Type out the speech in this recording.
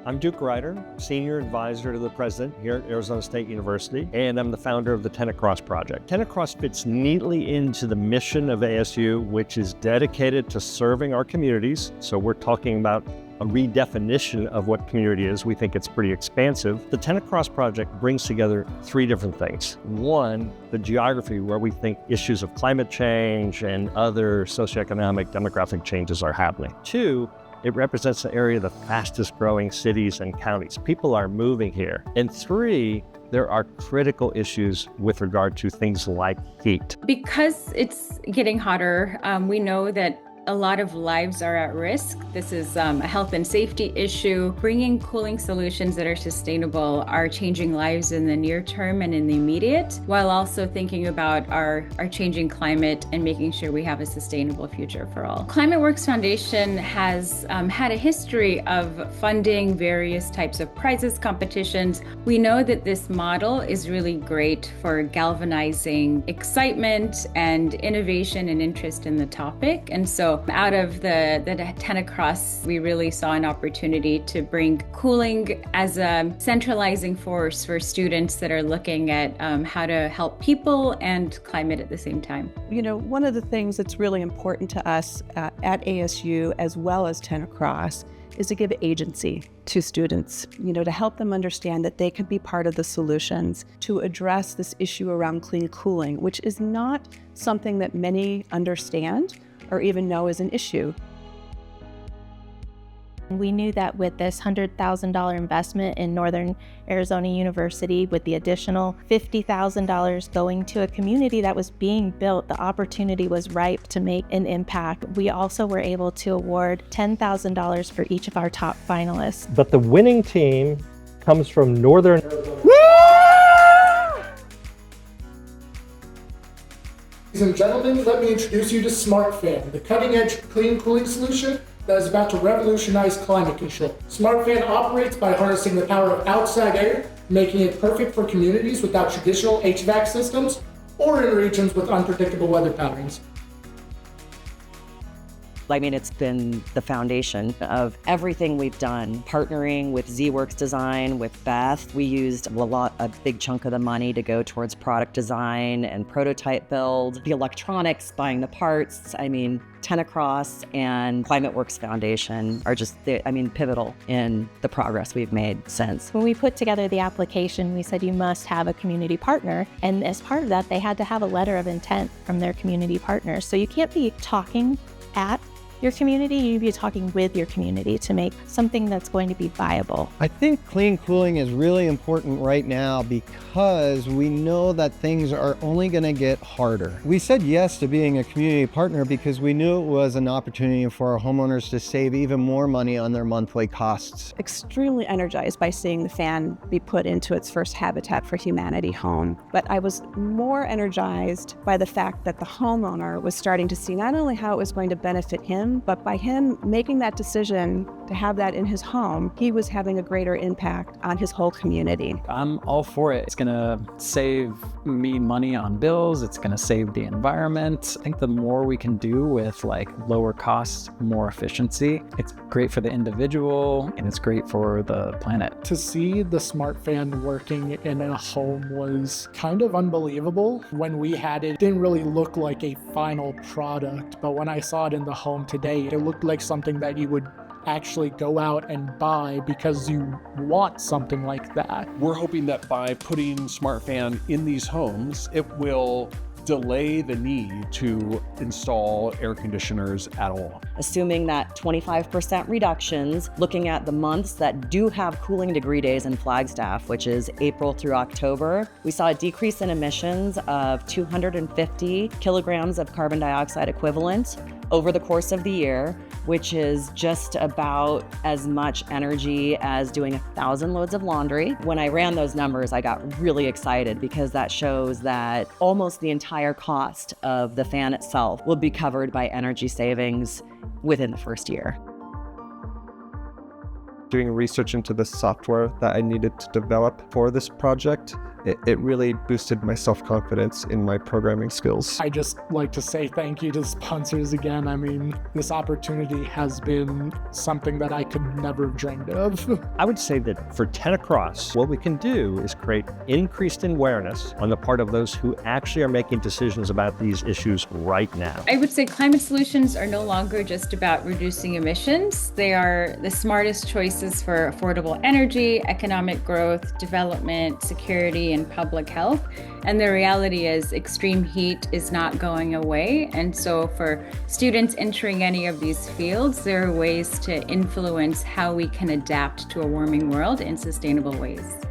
I'm Duke Ryder, Senior Advisor to the President here at Arizona State University, and I'm the founder of the 10 Across Project. 10 Across fits neatly into the mission of ASU, which is dedicated to serving our communities. So we're talking about a redefinition of what community is. We think it's pretty expansive. The 10 Across Project brings together three different things. One, the geography, where we think issues of climate change and other socioeconomic demographic changes are happening. Two, it represents an area of the fastest growing cities and counties. People are moving here. And three, there are critical issues with regard to things like heat. Because it's getting hotter, we know that a lot of lives are at risk. This is a health and safety issue. Bringing cooling solutions that are sustainable are changing lives in the near term and in the immediate, while also thinking about our changing climate and making sure we have a sustainable future for all. ClimateWorks Foundation has had a history of funding various types of prizes, competitions. We know that this model is really great for galvanizing excitement and innovation and interest in the topic. And so out of the 10 Across, we really saw an opportunity to bring cooling as a centralizing force for students that are looking at how to help people and climate at the same time. You know, one of the things that's really important to us at ASU, as well as 10 Across, is to give agency to students, to help them understand that they can be part of the solutions to address this issue around clean cooling, which is not something that many understand or even know is an issue. We knew that with this $100,000 investment in Northern Arizona University, with the additional $50,000 going to a community that was being built, the opportunity was ripe to make an impact. We also were able to award $10,000 for each of our top finalists. But the winning team comes from Northern Arizona. Ladies and gentlemen, let me introduce you to SmartFan, the cutting-edge clean cooling solution that is about to revolutionize climate control. SmartFan operates by harnessing the power of outside air, making it perfect for communities without traditional HVAC systems or in regions with unpredictable weather patterns. I mean, it's been the foundation of everything we've done. Partnering with Z-Works Design, with Beth, we used a big chunk of the money to go towards product design and prototype build. The electronics, buying the parts, 10 Across and ClimateWorks Foundation are just, pivotal in the progress we've made since. When we put together the application, we said you must have a community partner. And as part of that, they had to have a letter of intent from their community partners. So you can't be talking at your community, you need to be talking with your community to make something that's going to be viable. I think clean cooling is really important right now because we know that things are only going to get harder. We said yes to being a community partner because we knew it was an opportunity for our homeowners to save even more money on their monthly costs. Extremely energized by seeing the fan be put into its first Habitat for Humanity home. But I was more energized by the fact that the homeowner was starting to see not only how it was going to benefit him, but by him making that decision to have that in his home, he was having a greater impact on his whole community. I'm all for it. It's gonna save me money on bills. It's gonna save the environment. I think the more we can do with lower costs, more efficiency, it's great for the individual and it's great for the planet. To see the SmartFan working in a home was kind of unbelievable. When we had it, it didn't really look like a final product, but when I saw it in the home today, it looked like something that you would actually go out and buy because you want something like that. We're hoping that by putting SmartFan in these homes, it will delay the need to install air conditioners at all. Assuming that 25% reductions, looking at the months that do have cooling degree days in Flagstaff, which is April through October, we saw a decrease in emissions of 250 kilograms of carbon dioxide equivalent over the course of the year, which is just about as much energy as doing 1,000 loads of laundry. When I ran those numbers, I got really excited because that shows that almost the entire cost of the fan itself will be covered by energy savings within the first year. doing research into the software that I needed to develop for this project, it really boosted my self-confidence in my programming skills. I just like to say thank you to the sponsors again. I mean, this opportunity has been something that I could never have dreamed of. I would say that for 10 Across, what we can do is create increased awareness on the part of those who actually are making decisions about these issues right now. I would say climate solutions are no longer just about reducing emissions. They are the smartest choices for affordable energy, economic growth, development, security, and public health. And the reality is extreme heat is not going away. And so for students entering any of these fields, there are ways to influence how we can adapt to a warming world in sustainable ways.